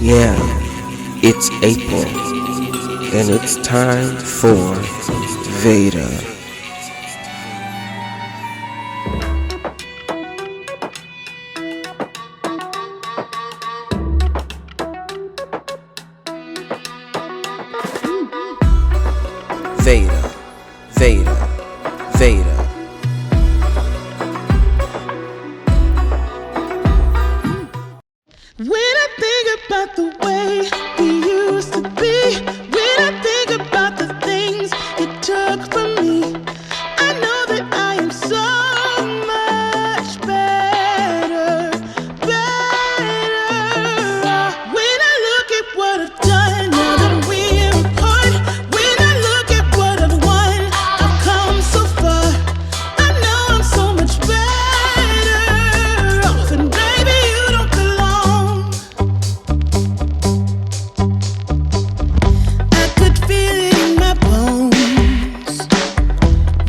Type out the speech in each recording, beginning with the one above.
Yeah, it's April, and it's time for Veda. Veda, Veda, Veda. When I think about the way we used to be, when I think about the things you took from me, I know that I am so much better, better. When I look at what I've done now that we're apart, when I look at what I've won, I've come so far. I know I'm so much better off, and baby, you don't belong. I could feel it in my bones.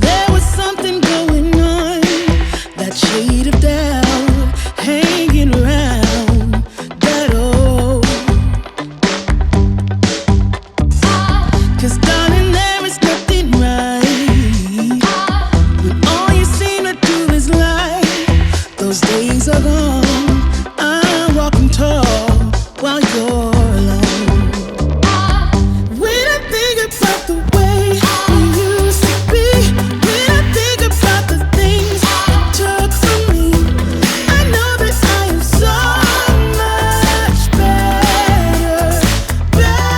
There was something going on, that shade of doubt hanging around that old. 'Cause darling, there is nothing right when all you seem to do is lie. Those days are gone. I'm walking tall while you're alone. When I think about the way we used to be, when I think about the things you took from me, I know that I am so much better, better.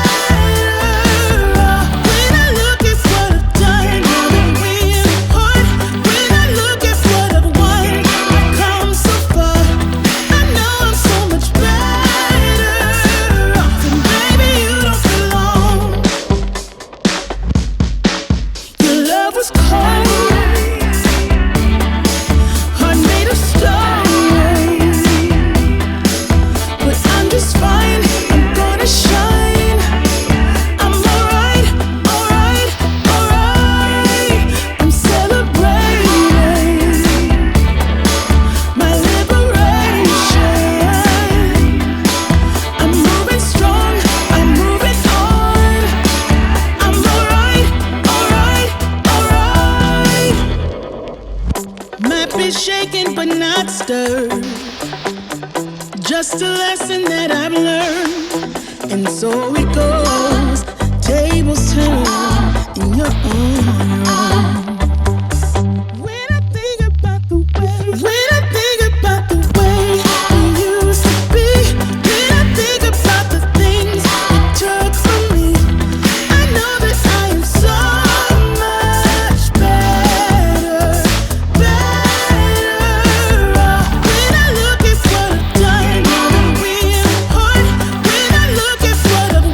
When I look at what I've done now that we're apart, when I look at what I've won, I've come so far. I know I'm so much better off, and baby, you don't belong. Your love was cold, heart made of stone, but I'm just fine. I'm gonna shine. I'm alright, alright, alright. I'm celebrating my liberation. I'm moving strong, I'm moving on. I'm alright, alright, alright. Might be shaken but not stirred. Just a lesson that I've learned. And so it goes. Tables turn and you're on your own. When I think about the way, when I think about the way we used to be, when I think about the things you took from me, I know that I am so much better, better. When I look at what I've done now that we're apart, when I look at what I've